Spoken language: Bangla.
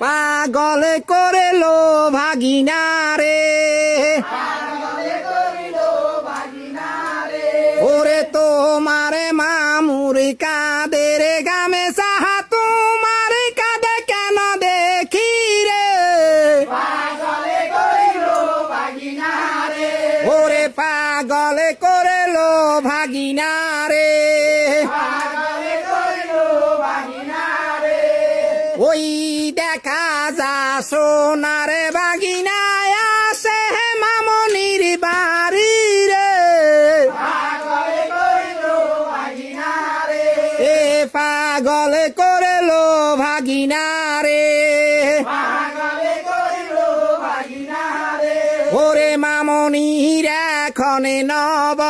পাগল করে লো ভাগিনা রে, ওরে তোমারে মামুর কাদের গামে সাহা তোমার কাঁদে কেন দেখি রে, ওরে পাগল করে লো ভাগিনা রে, ওই দেখা যা সোনারে বাগিনায় আসে মামনির বাড়ি রে, এ পাগল করে লো ভাগিনা রে, ওরে মামনির এখন নব